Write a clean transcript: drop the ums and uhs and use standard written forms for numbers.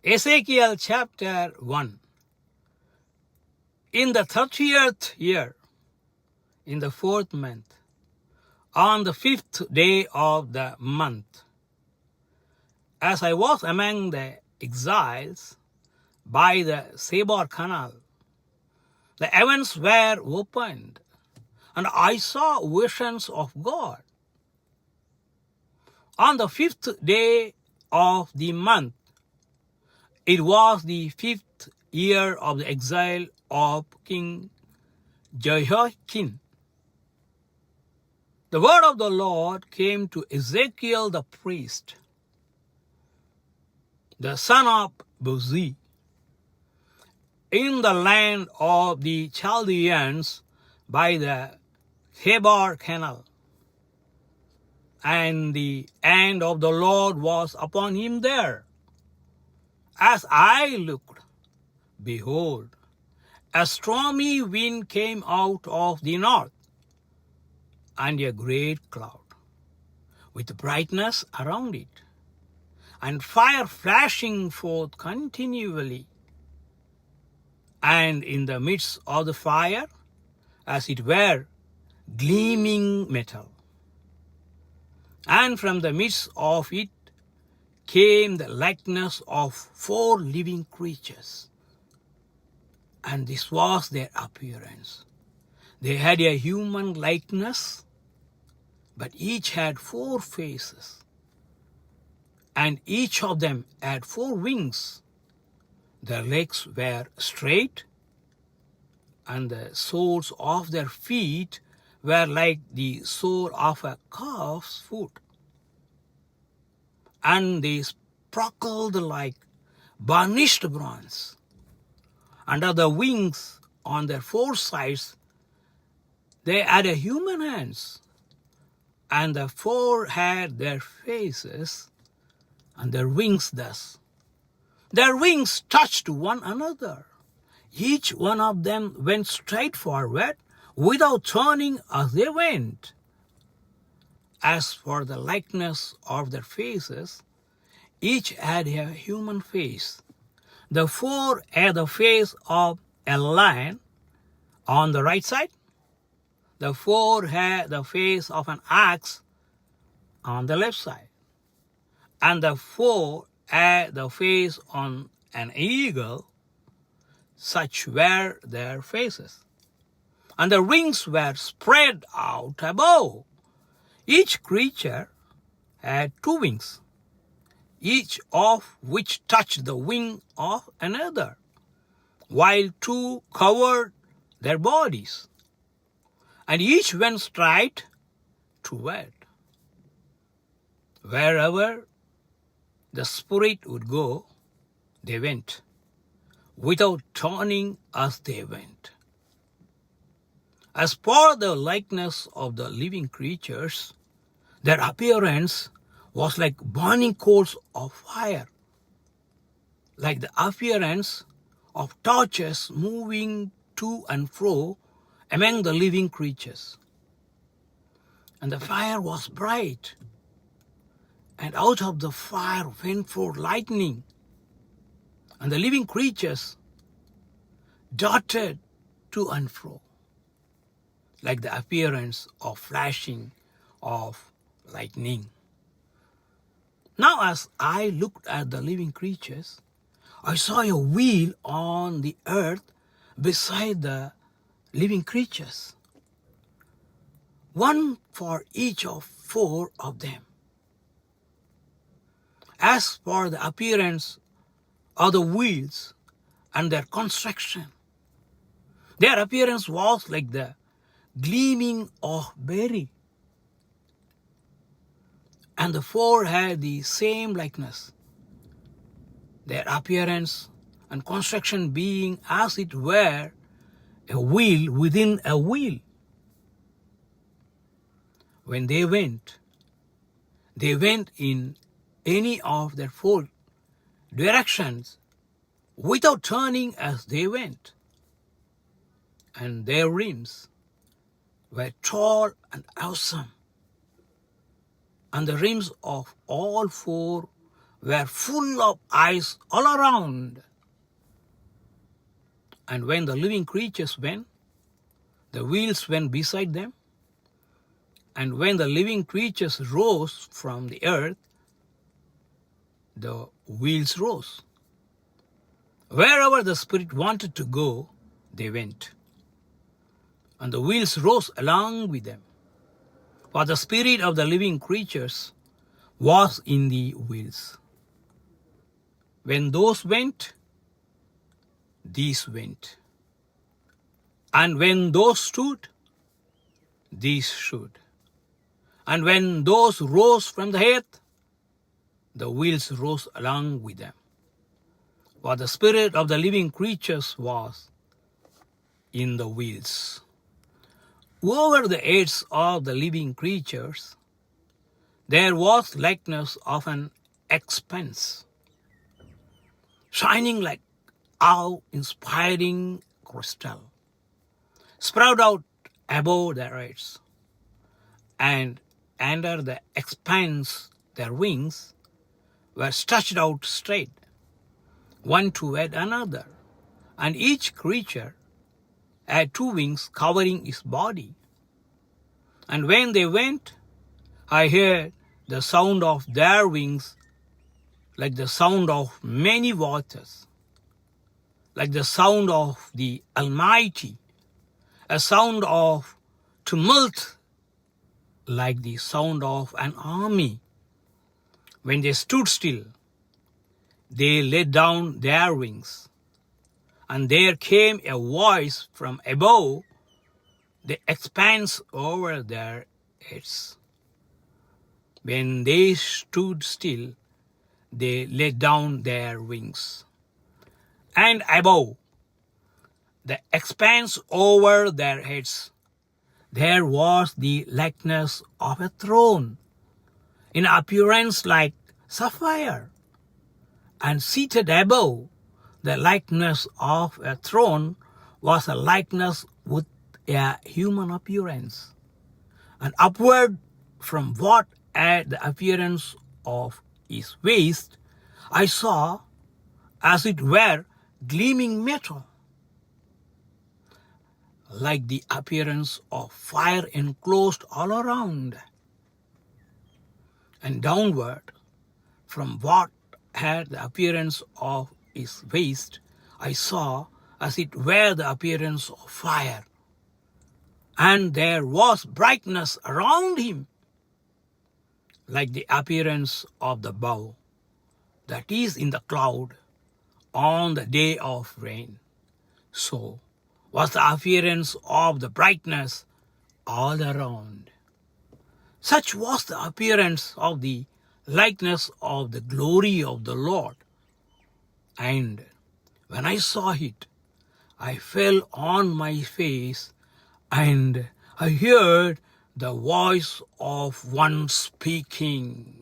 Ezekiel chapter 1. In the 30th year, in the 4th month, on the 5th day of the month, as I was among the exiles by the Sabor canal, the heavens were opened, and I saw visions of God. On the 5th day of the month, it was the 5th year of the exile of King Jehoiakim. The word of the Lord came to Ezekiel the priest, the son of Buzi, in the land of the Chaldeans by the Sabor canal. And the hand of the Lord was upon him there. As I looked, behold, a stormy wind came out of the north, and a great cloud, with brightness around it, and fire flashing forth continually. And in the midst of the fire, as it were, gleaming metal. And from the midst of it came the likeness of 4 living creatures. And this was their appearance. They had a human likeness, but each had 4 faces. And each of them had 4 wings. Their legs were straight, and the soles of their feet were like the sole of a calf's foot. And they sparkled like burnished bronze. Under the wings on their 4 sides, they had a human hands, and the 4 had their faces, and their wings thus. Their wings touched one another. Each one of them went straight forward without turning as they went. As for the likeness of their faces, each had a human face. The 4 had the face of a lion on the right side. The 4 had the face of an ox on the left side. And the 4 had the face on an eagle. Such were their faces. And their wings were spread out above. Each creature had 2 wings, each of which touched the wing of another, while 2 covered their bodies. And each went straight toward. Wherever the Spirit would go, they went, without turning as they went. As for the likeness of the living creatures, their appearance was like burning coals of fire, like the appearance of torches moving to and fro among the living creatures. And the fire was bright, and out of the fire went forth lightning, and the living creatures darted to and fro, like the appearance of flashing of lightning. Now as I looked at the living creatures, I saw a wheel on the earth beside the living creatures, one for each of 4 of them. As for the appearance of the wheels and their construction, their appearance was like the gleaming of berry. And the 4 had the same likeness, their appearance and construction being as it were a wheel within a wheel. When they went in any of their 4 directions without turning as they went. And their rims were tall and awesome. And the rims of all 4 were full of eyes all around. And when the living creatures went, the wheels went beside them. And when the living creatures rose from the earth, the wheels rose. Wherever the Spirit wanted to go, they went. And the wheels rose along with them. For the spirit of the living creatures was in the wheels. When those went, these went. And when those stood, these stood. And when those rose from the earth, the wheels rose along with them. For the spirit of the living creatures was in the wheels. Over the heads of the living creatures, there was likeness of an expanse, shining like awe-inspiring crystal, spread out above their heads, and under the expanse their wings were stretched out straight, one toward another, and each creature had two wings covering his body. And when they went, I heard the sound of their wings like the sound of many waters, like the sound of the Almighty, a sound of tumult, like the sound of an army. When they stood still, they let down their wings, and there came a voice from above the expanse over their heads. When they stood still, they let down their wings. And above the expanse over their heads, there was the likeness of a throne, in appearance like sapphire, and seated above the likeness of a throne was a likeness with a human appearance. And upward from what had the appearance of his waist, I saw, as it were, gleaming metal, like the appearance of fire enclosed all around. And downward from what had the appearance of his waist, I saw, as it were, the appearance of fire. And there was brightness around him, like the appearance of the bow that is in the cloud on the day of rain. So was the appearance of the brightness all around. Such was the appearance of the likeness of the glory of the Lord. And when I saw it, I fell on my face, and I heard the voice of one speaking.